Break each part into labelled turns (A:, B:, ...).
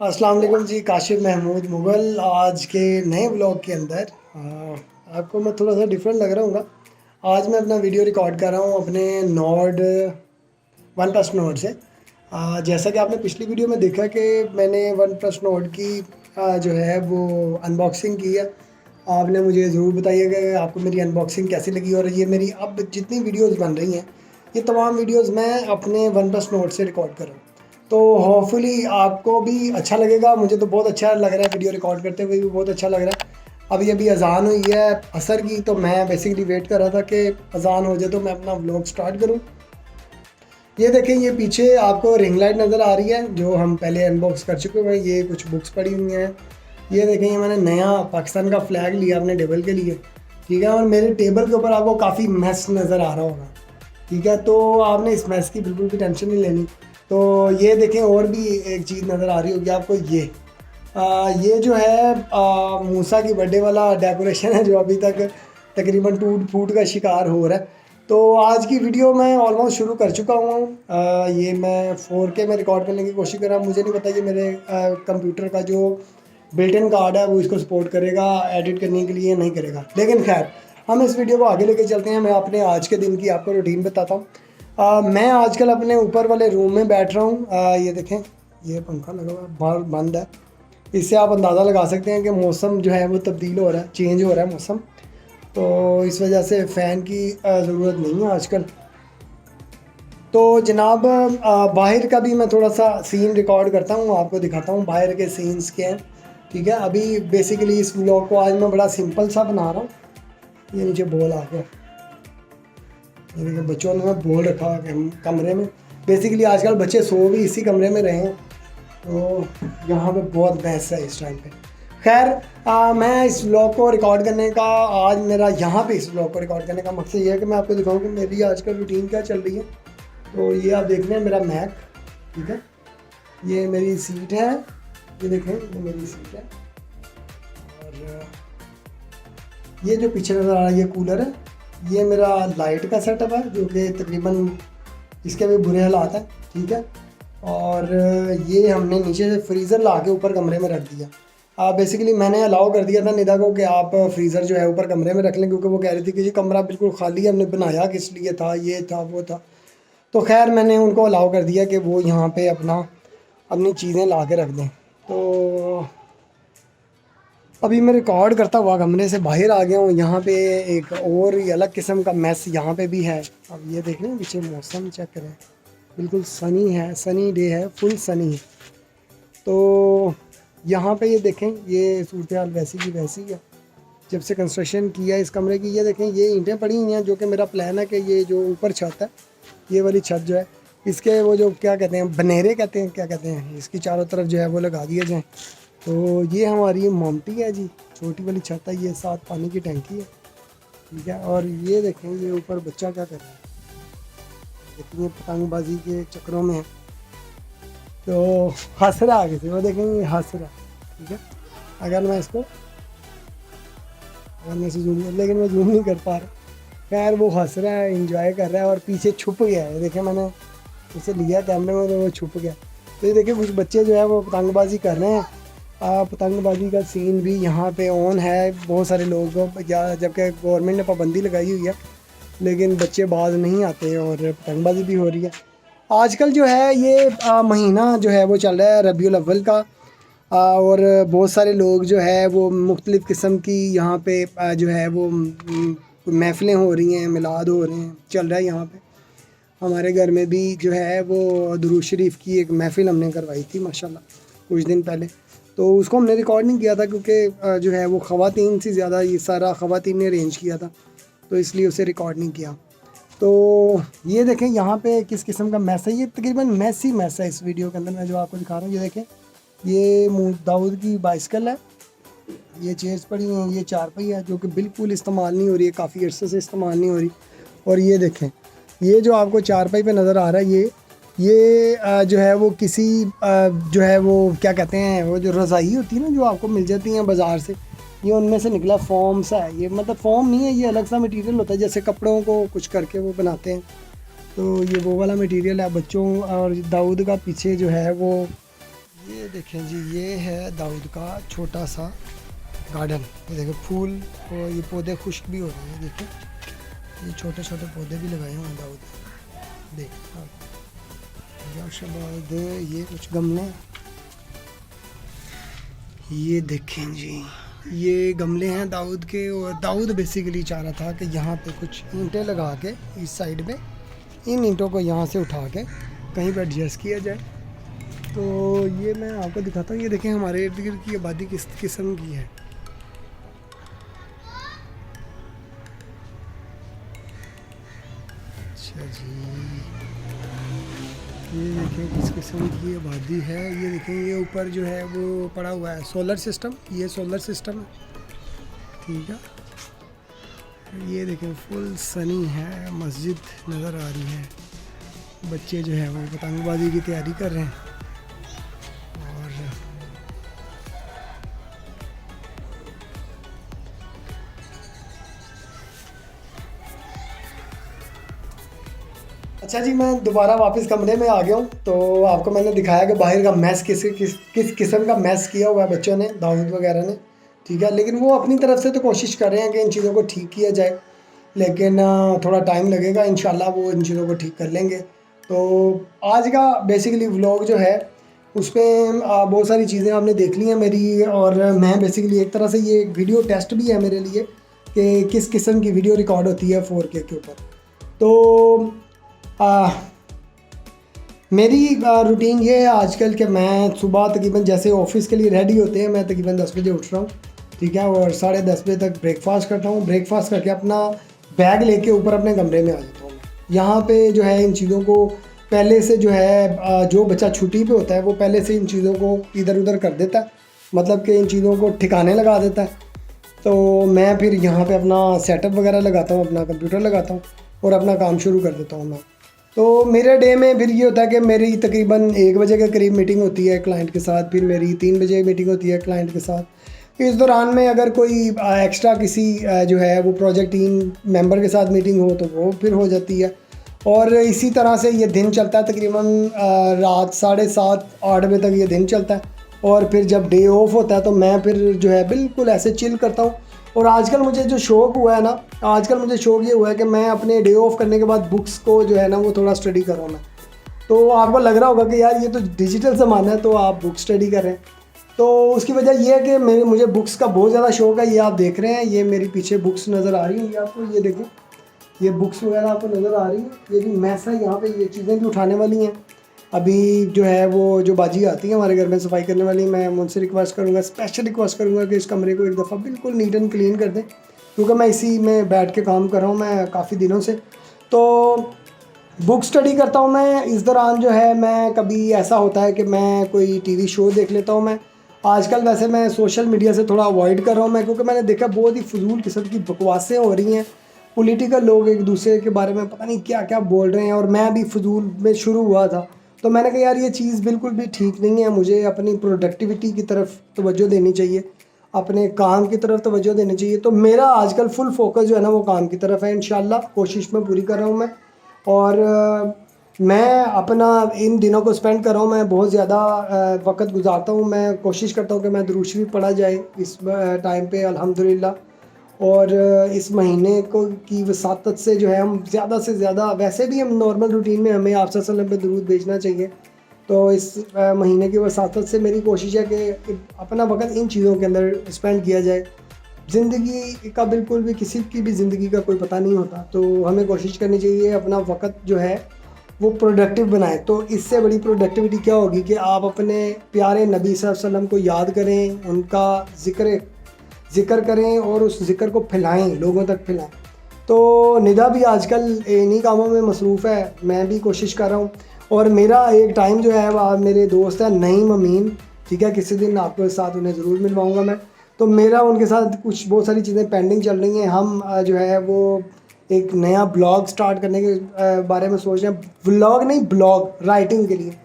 A: अस्सलाम वालेकुम जी। काशिफ महमूद मुग़ल आज के नए ब्लॉग के अंदर आपको मैं थोड़ा सा डिफरेंट लग रहा हूँ। आज मैं अपना वीडियो रिकॉर्ड कर रहा हूँ अपने नॉर्ड वन प्लस नोट से। जैसा कि आपने पिछली वीडियो में देखा कि मैंने वन प्लस नोट की जो है वो अनबॉक्सिंग की है। आपने मुझे ज़रूर बताइएगा कि आपको मेरी अनबॉक्सिंग कैसी लगी। और ये मेरी अब जितनी वीडियोस बन रही हैं ये तमाम वीडियोस मैं अपने वन प्लस नोट से रिकॉर्ड कर रहा हूँ। तो होपफुली आपको भी अच्छा लगेगा। मुझे तो बहुत अच्छा लग रहा है, वीडियो रिकॉर्ड करते हुए भी बहुत अच्छा लग रहा है। अभी अभी अजान हुई है असर की, तो मैं बेसिकली वेट कर रहा था कि अजान हो जाए तो मैं अपना व्लॉग स्टार्ट करूँ। ये देखें, ये पीछे आपको रिंग लाइट नज़र आ रही है जो हम पहले अनबॉक्स कर चुके हैं। ये कुछ बुक्स पड़ी हुई हैं। ये देखें, ये मैंने नया पाकिस्तान का फ्लैग लिया अपने टेबल के लिए, ठीक है। और मेरे टेबल के ऊपर आपको काफ़ी मैस नज़र आ रहा होगा, ठीक है। तो आपने इस मैस की बिल्कुल भी टेंशन नहीं लेनी। तो ये देखें, और भी एक चीज़ नज़र आ रही होगी आपको। ये जो है मूसा की बर्थडे वाला डेकोरेशन है जो अभी तक तकरीबन टूट फूट का शिकार हो रहा है। तो आज की वीडियो मैं ऑलमोस्ट शुरू कर चुका हूँ। ये मैं 4K में रिकॉर्ड करने की कोशिश कर रहा हूँ। मुझे नहीं पता कि मेरे कंप्यूटर का जो बिल्ट इन कार्ड है वो इसको सपोर्ट करेगा एडिट करने के लिए, नहीं करेगा। लेकिन खैर, हम इस वीडियो को आगे लेके चलते हैं। मैं अपने आज के दिन की आपको रूटीन बताता हूँ। मैं आजकल अपने ऊपर वाले रूम में बैठ रहा हूँ। ये देखें, ये पंखा लगा हुआ है, बाहर बंद है। इससे आप अंदाज़ा लगा सकते हैं कि मौसम जो है वो तब्दील हो रहा है, चेंज हो रहा है मौसम। तो इस वजह से फ़ैन की ज़रूरत नहीं है आजकल। तो जनाब, बाहर का भी मैं थोड़ा सा सीन रिकॉर्ड करता हूँ, आपको दिखाता हूँ बाहर के सीन्स के हैं, ठीक है। अभी बेसिकली इस व्लॉग को आज मैं बड़ा सिंपल सा बना रहा हूँ। ये नीचे बॉल आ गया, ये देखिए बच्चों ने बॉल रखा हुआ है कमरे में। बेसिकली आजकल बच्चे सो भी इसी कमरे में रहे हैं, तो यहाँ पे बहुत बहस है इस टाइम पे। खैर, मैं इस व्लॉग को रिकॉर्ड करने का आज मेरा यहाँ पे इस व्लॉग को रिकॉर्ड करने का मकसद ये है कि मैं आपको दिखाऊँ कि मेरी आजकल रूटीन क्या चल रही है। तो ये आप देख रहे हैं मेरा मैक, ठीक है। ये मेरी सीट है, ये देखें, ये मेरी सीट है। और ये जो पीछे नज़र आ रहा है ये कूलर है। ये मेरा लाइट का सेटअप है जो कि तकरीबन इसके भी बुरे हालात हैं, ठीक है। और ये हमने नीचे से फ्रीज़र ला के ऊपर कमरे में रख दिया। बेसिकली मैंने अलाउ कर दिया था निदा को कि आप फ्रीज़र जो है ऊपर कमरे में रख लें, क्योंकि वो कह रही थी कि ये कमरा बिल्कुल खाली है, हमने बनाया किस लिए था, ये था वो था। तो खैर मैंने उनको अलाउ कर दिया कि वो यहाँ पे अपनी चीज़ें ला के रख दें। तो अभी मैं रिकॉर्ड करता हुआ कमरे से बाहर आ गया हूँ। यहाँ पे एक और ही अलग किस्म का मैस यहाँ पे भी है। अब ये देख रहे हैं पीछे मौसम चेक करें, बिल्कुल सनी है, सनी डे है, फुल सनी है। तो यहाँ पे ये देखें, ये सूरत हाल वैसी की वैसी है जब से कंस्ट्रक्शन किया इस कमरे की। ये देखें, ये ईंटें पड़ी हुई हैं जो कि मेरा प्लान है कि ये जो ऊपर छत है, ये वाली छत जो है, इसके वो जो क्या कहते हैं, बनेरे कहते हैं, क्या कहते हैं, इसकी चारों तरफ जो है वो लगा दिए जाएँ। तो ये हमारी मोमटी है जी, छोटी वाली छत है, ये साथ पानी की टंकी है, ठीक है। और ये देखें, ये ऊपर बच्चा क्या कर रहा है, लेकिन ये पतंगबाजी के चक्करों में है तो हंस रहा आगे से, वो देखें ये हंस रहा, ठीक है। अगर मैं इसे जूम, लेकिन मैं जूम नहीं कर पा रहा। खैर वो हंस रहा है, इंजॉय कर रहा है और पीछे छुप गया है। देखें, मैंने इसे लिया कैमरे में तो वो छुप गया। तो ये देखिए कुछ बच्चे जो है वो पतंगबाजी कर रहे हैं। पतंगबाजी का सीन भी यहाँ पे ऑन है। बहुत सारे लोग, जबकि गवर्नमेंट ने पाबंदी लगाई हुई है, लेकिन बच्चे बाज नहीं आते और पतंगबाजी भी हो रही है। आजकल जो है ये महीना जो है वो चल रहा है रबीउल अव्वल का। और बहुत सारे लोग जो है वो मुख्तलिफ़ किस्म की यहाँ पे जो है वो महफ़िलें हो रही हैं, मिलाद हो रहे हैं, चल रहा है यहाँ पे। हमारे घर में भी जो है वो दुरूद शरीफ की एक महफ़िल हमने करवाई थी माशाल्लाह कुछ दिन पहले। तो उसको हमने रिकॉर्ड नहीं किया था क्योंकि जो है वो ख़वातीन से ज़्यादा ये सारा ख़वातीन ने अरेंज किया था, तो इसलिए उसे रिकॉर्ड नहीं किया। तो ये देखें यहाँ पे किस किस्म का मैस है। ये तकरीबन मैस ही मैस है इस वीडियो के अंदर मैं जो आपको दिखा रहा हूँ। ये देखें, ये दाऊद की बाइसिकल है, ये चेयर्स पड़ी हैं, ये चारपाई है जो कि बिल्कुल इस्तेमाल नहीं हो रही है, काफ़ी अर्से से इस्तेमाल नहीं हो रही। और ये देखें, ये जो आपको चारपाई पे नज़र आ रहा है, ये जो है वो किसी जो है वो क्या कहते हैं, वो जो रज़ाई होती है ना जो आपको मिल जाती हैं बाज़ार से, ये उनमें से निकला फॉर्म सा है। ये मतलब फॉर्म नहीं है, ये अलग सा मटेरियल होता है, जैसे कपड़ों को कुछ करके वो बनाते हैं। तो ये वो वाला मटेरियल है बच्चों। और दाऊद का पीछे जो है वो ये देखें जी, ये है दाऊद का छोटा सा गार्डन। ये देखें फूल और ये पौधे खुश्क भी हो रहे हैं। देखें ये छोटे छोटे पौधे भी लगाए हुए हैं दाऊद। देख शाबाद, ये कुछ गमले, ये देखें जी, ये गमले हैं दाऊद के। और दाऊद बेसिकली चाह रहा था कि यहाँ पे कुछ ईंटें लगा के इस साइड में, इन ईंटों को यहाँ से उठा के कहीं पर एडजस्ट किया जाए। तो ये मैं आपको दिखाता हूँ। ये देखें हमारे इर्द गिर्द की आबादी किस किस्म की है। अच्छा जी, ये देखें किस किस्म की आबादी है। ये देखें ये ऊपर जो है वो पड़ा हुआ है सोलर सिस्टम, ये सोलर सिस्टम है, ठीक है। ये देखें फुल सनी है, मस्जिद नज़र आ रही है, बच्चे जो है वो पतंगबाजी की तैयारी कर रहे हैं। और अच्छा जी, मैं दोबारा वापस कमरे में आ गया हूँ। तो आपको मैंने दिखाया कि बाहर का मैस किस किस्म का मैस किया हुआ है बच्चों ने, दाऊद वगैरह ने, ठीक है। लेकिन वो अपनी तरफ से तो कोशिश कर रहे हैं कि इन चीज़ों को ठीक किया जाए, लेकिन थोड़ा टाइम लगेगा। इंशाल्लाह वो इन चीज़ों को ठीक कर लेंगे। तो आज का बेसिकली व्लॉग जो है उसमें बहुत सारी चीज़ें आपने देख ली हैं मेरी। और मैं बेसिकली एक तरह से ये वीडियो टेस्ट भी है मेरे लिए कि किस किस्म की वीडियो रिकॉर्ड होती है 4K के ऊपर। तो मेरी रूटीन ये है आजकल कि मैं सुबह तकरीबन जैसे ऑफिस के लिए रेडी होते हैं, मैं तकरीबन 10 बजे उठ रहा हूँ, ठीक है। और 10:30 बजे तक ब्रेकफास्ट करता हूँ। ब्रेकफास्ट करके अपना बैग लेके ऊपर अपने कमरे में आ जाता हूँ। यहाँ पे जो है इन चीज़ों को पहले से जो है जो बच्चा छुट्टी पे होता है वो पहले से इन चीज़ों को इधर उधर कर देता है, मतलब कि इन चीज़ों को ठिकाने लगा देता है। तो मैं फिर यहाँ पे अपना सेटअप वगैरह लगाता हूँ, अपना कंप्यूटर लगाता हूँ और अपना काम शुरू कर देता हूँ मैं। तो मेरे डे में फिर ये होता है कि मेरी तकरीबन 1 बजे के करीब मीटिंग होती है क्लाइंट के साथ, फिर मेरी 3 बजे मीटिंग होती है क्लाइंट के साथ। इस दौरान में अगर कोई एक्स्ट्रा किसी जो है वो प्रोजेक्ट टीम मेंबर के साथ मीटिंग हो तो वो फिर हो जाती है। और इसी तरह से ये दिन चलता है तकरीबन रात 7:30-8 बजे तक ये दिन चलता है। और फिर जब डे ऑफ होता है तो मैं फिर जो है बिल्कुल ऐसे चिल करता हूँ। और आजकल मुझे जो शौक़ हुआ है ना, आजकल मुझे शौक़ ये हुआ है कि मैं अपने डे ऑफ करने के बाद बुक्स को जो है ना वो थोड़ा स्टडी कर रहा हूँ मैं। तो आपको लग रहा होगा कि यार ये तो डिजिटल ज़माना है तो आप बुक स्टडी कर रहे हैं। तो उसकी वजह ये है कि मुझे बुक्स का बहुत ज़्यादा शौक़ है। ये आप देख रहे हैं, ये मेरी पीछे बुक्स नज़र आ रही होंगी आपको, ये देखें ये बुक्स वगैरह आपको नज़र आ रही है। ये भी मैस है यहाँ पे, ये चीज़ें भी उठाने वाली हैं। अभी जो है वो जो बाजी आती है हमारे घर में सफाई करने वाली, मैं उनसे रिक्वेस्ट करूँगा, स्पेशल रिक्वेस्ट करूँगा कि इस कमरे को एक दफ़ा बिल्कुल नीट एंड क्लीन कर दें, क्योंकि मैं इसी में बैठ के काम कर रहा हूँ मैं काफ़ी दिनों से। तो बुक स्टडी करता हूँ मैं। इस दौरान जो है मैं कभी ऐसा होता है कि मैं कोई टीवी शो देख लेता हूँ। मैं आजकल वैसे मैं सोशल मीडिया से थोड़ा अवॉइड कर रहा हूँ मैं, क्योंकि मैंने देखा बहुत ही फजूल किस्म की बकवासें हो रही हैं। पॉलिटिकल लोग एक दूसरे के बारे में पता नहीं क्या क्या बोल रहे हैं और मैं भी फजूल में शुरू हुआ था। तो मैंने कहा यार ये चीज़ बिल्कुल भी ठीक नहीं है, मुझे अपनी प्रोडक्टिविटी की तरफ तवज्जो देनी चाहिए, अपने काम की तरफ तवज्जो देनी चाहिए। तो मेरा आजकल फुल फोकस जो है ना वो काम की तरफ है। इंशाल्लाह कोशिश में पूरी कर रहा हूँ मैं। और मैं अपना इन दिनों को स्पेंड कर रहा हूँ, मैं बहुत ज़्यादा वक्त गुजारता हूँ। मैं कोशिश करता हूँ कि मैं दुरूद शरीफ पढ़ा जाए इस टाइम पे अल्हम्दुलिल्लाह। और इस महीने को की वसातत से जो है हम ज़्यादा से ज़्यादा, वैसे भी हम नॉर्मल रूटीन में हमें आप सल्लल्लाहु अलैहि वसल्लम पे दुरूद भेजना चाहिए। तो इस महीने की वसातत से मेरी कोशिश है कि अपना वक्त इन चीज़ों के अंदर स्पेंड किया जाए। ज़िंदगी का बिल्कुल भी किसी की भी ज़िंदगी का कोई पता नहीं होता, तो हमें कोशिश करनी चाहिए अपना वक्त जो है वो प्रोडक्टिव बनाए। तो इससे बड़ी प्रोडक्टिविटी क्या होगी कि आप अपने प्यारे नबी सल्लल्लाहु अलैहि वसल्लम को याद करें, उनका ज़िक्र करें और उस ज़िक्र को फैलाएं, लोगों तक फैलाएं। तो निदा भी आजकल इन्हीं कामों में मसरूफ़ है, मैं भी कोशिश कर रहा हूँ। और मेरा एक टाइम जो है वह मेरे दोस्त है नईम अमीन, ठीक है, किसी दिन आपके साथ उन्हें ज़रूर मिलवाऊँगा मैं। तो मेरा उनके साथ कुछ बहुत सारी चीज़ें पेंडिंग चल रही हैं। हम जो है वो एक नया ब्लॉग स्टार्ट करने के बारे में सोच रहे हैं। व्लॉग नहीं, ब्लॉग राइटिंग के लिए।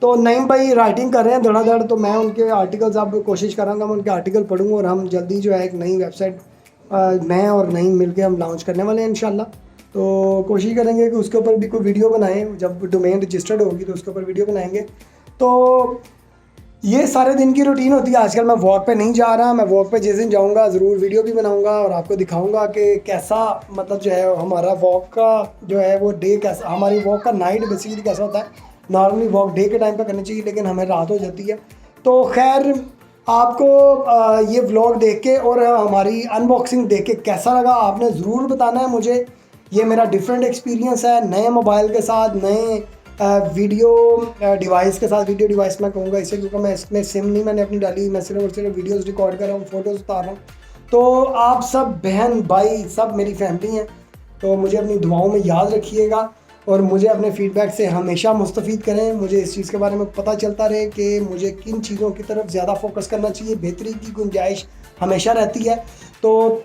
A: तो नईम भाई राइटिंग कर रहे हैं धड़ाधड़, तो मैं उनके आर्टिकल्स अब कोशिश करूँगा मैं उनके आर्टिकल पढ़ूँ। और हम जल्दी जो है एक नई वेबसाइट मैं और नईम मिलके हम लॉन्च करने वाले हैं इंशाल्लाह। तो कोशिश करेंगे कि उसके ऊपर भी कोई वीडियो बनाएं, जब डोमेन रजिस्टर्ड होगी तो उसके ऊपर वीडियो बनाएंगे। तो ये सारे दिन की रूटीन होती है। आजकल मैं वॉक पे नहीं जा रहा, मैं वॉक पे जिस दिन जाऊंगा ज़रूर वीडियो भी बनाऊंगा और आपको दिखाऊंगा कि कैसा मतलब जो है हमारा वॉक का जो है वो डे कैसा, हमारी वॉक का नाइट बेसिकली कैसा होता है। नॉर्मली वॉक डे के टाइम पे करनी चाहिए लेकिन हमें रात हो जाती है। तो खैर आपको ये व्लॉग देख के और हमारी अनबॉक्सिंग देख के कैसा लगा आपने ज़रूर बताना है मुझे। ये मेरा डिफरेंट एक्सपीरियंस है नए मोबाइल के साथ, नए वीडियो डिवाइस के साथ। वीडियो डिवाइस मैं कहूँगा इसे क्योंकि मैं इसमें सिम नहीं मैंने अपनी डाली, मैं सिर्फ और सिर्फ वीडियोज़ रिकॉर्ड कर रहा हूँ, फ़ोटोज़ उतार रहा हूँ। तो आप सब बहन भाई सब मेरी फैमिली हैं, तो मुझे अपनी दुआओं में याद रखिएगा और मुझे अपने फीडबैक से हमेशा मुस्तफ़ीद करें। मुझे इस चीज़ के बारे में पता चलता रहे कि मुझे किन चीज़ों की तरफ ज़्यादा फोकस करना चाहिए, बेहतरी की गुंजाइश हमेशा रहती है। तो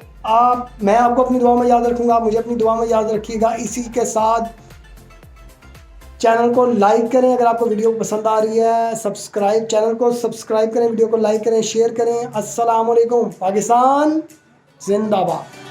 A: मैं आपको अपनी दुआ में याद रखूँगा, आप मुझे अपनी दुआ में याद रखिएगा। इसी के साथ चैनल को लाइक करें अगर आपको वीडियो पसंद आ रही है, चैनल को सब्सक्राइब करें, वीडियो को लाइक करें, शेयर करें। अस्सलाम वालेकुम, पाकिस्तान जिंदाबाद।